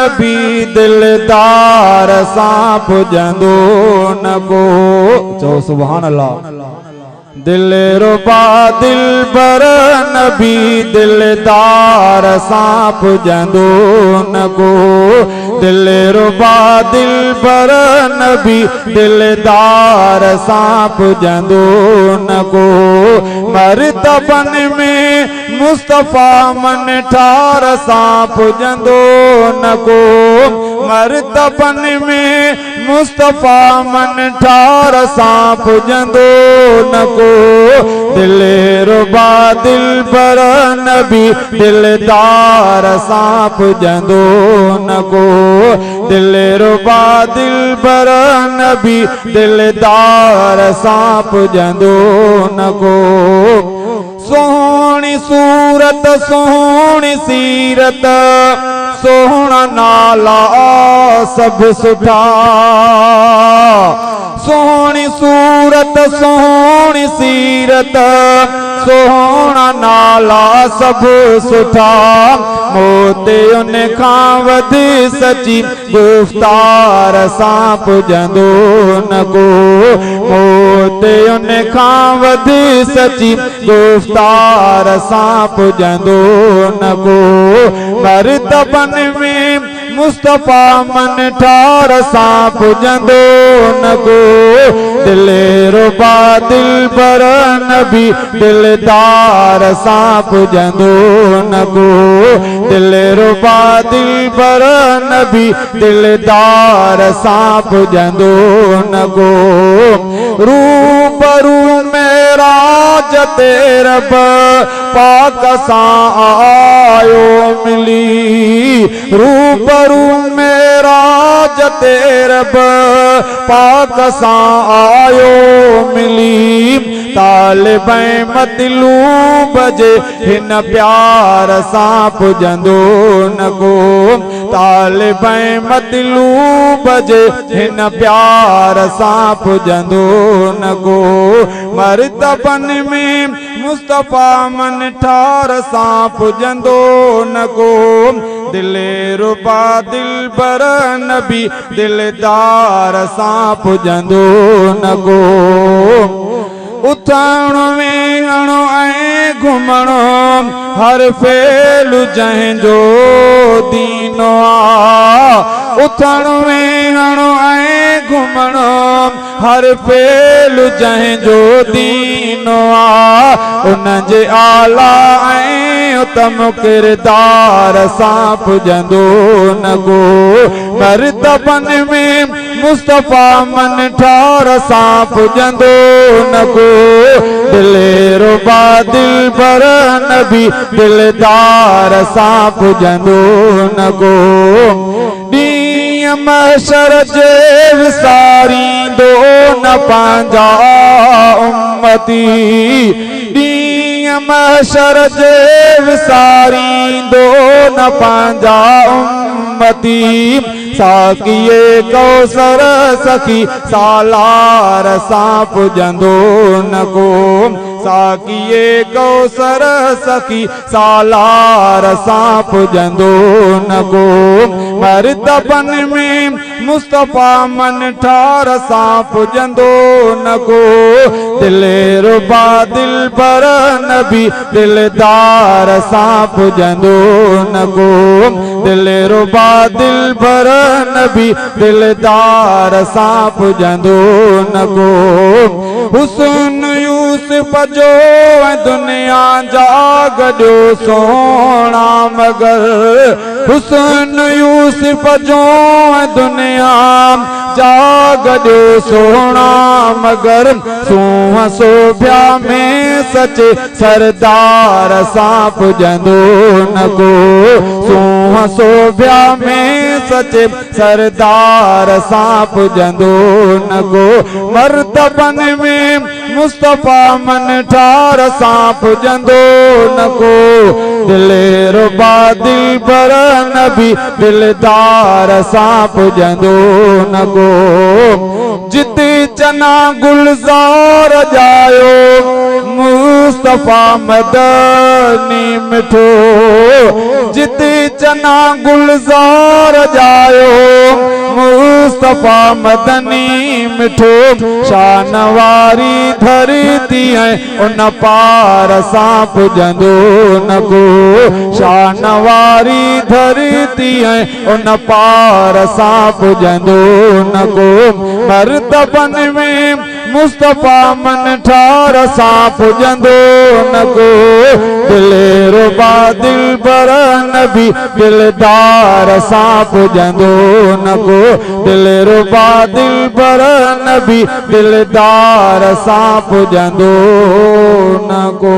नबी दिलदार सां पुजंदो न को। चओ सुभान अल्लाह। दिल रुबा दिलबर नबी दिलदार सां पुजंदो न को। दिल रुबा दिलबर नबी दिलदार सां पुजंदो न को। मर्तबन में मुस्तफ़ा मन ठार सां पुजंदो न को। मर्तबन में मुस्तफ़ा मन ठार सां पुजंदो न को। दिल रुबा दिलबर नबी दिलदार सां पुजंदो न को। दिल रुबा दिलबर नबी दिलदार सां पुजंदो न को। सोहणी सूरत सोहणी सीरत सोहणा नाला सब सुठा। सोहणी सूरत सोहणी सीरत सोहणा नाला सब सुठा। मोते उन खां वधी सची गुफ्तार सां पुजंदो न को। मोते उन खां वधी सची गुफ्तार सां पुजंदो न को। मर्तबन में मुस्तफ़ा मन ठार सां पुजंदो न को। दिल रुबा दिलबर नबी दिलदार सां पुजंदो न को। दिल रुबा दिलबर नबी दिलदार सां पुजंदो न को। रूबरू मेराज ते रब पाक सां आयो मिली। रूबरू मेराज ते रब पाक सां आयो मिली। तालिब मतलूब जे हिन प्यार सां पुजंदो न को। तालिब मतलूब जे हिन प्यार सां पुजंदो न को। मर्तबन में मुस्तफ़ा मन ठार सां पुजंदो न को। दिल रुबा दिलबर नबी दिलदार सां पुजंदो न को। उथण वेहण ऐं घुमण हर फेल जंहिंजो दीनो आ। उथण वेहण ऐं घुमण हर फेल जंहिंजो दीनो आ। उन जे आला ऐं उत्तम किरदार सां पुजंदो न को। मर्तबन में मुस्तफ़ा मन ठार सां पुजंदो न को। दिल रुबा दिलबर नबी दिलदार सां पुजंदो न को। ॾींहं महशर जे विसारींदो न पंहिंजा उम्मती। ॾींहं महशर जे विसारींदो न पंहिंजा उम्मती। साकीए कौसर सखी सालार सां पुजंदो न को। साकीए कौसर सखी सालार सां पुजंदो न को। मर्तबन में मुस्तफ़ा मन ठार सां पुजंदो न को। दिल रुबा दिलबर नबी दिलदार सां पुजंदो न को। दिल रुबा दिलबर नबी दिलदार सां पुजंदो न को। हुस्न यूसुफ जो दुनिया जा गॾो सोहणा मगर। हुस्न यूसुफ जो दुनिया जा गॾो सोहणा मगर। सूंह सोभ्या में सचे सरदार सां पुजंदो न को। सूंह सोभ्या में सचे सरदार सां पुजंदो न को। मर्तबन में मुस्तफ़ा मन ठार सां पुजंदो न को दिले रुबा दिल पर नबी दिलदार सां पुजंदो न को जिते चना गुलजार जायो मुस्तफ़ा मदनी मिठो जिते चना गुलजार जायो मुस्तफ़ा मदनी मिठो शान वारी धरती है उन पार सां पुजंदो न को शान वारी धरती है उन पार सां पुजंदो न को मर्तबन में मुस्तफ़ा मन ठार सां पुजंदो न को दिले रुबा दिल पर नबी दिलदार सां पुजंदो न को दिले रुबा दिल पर नबी दिलदार सां पुजंदो न को।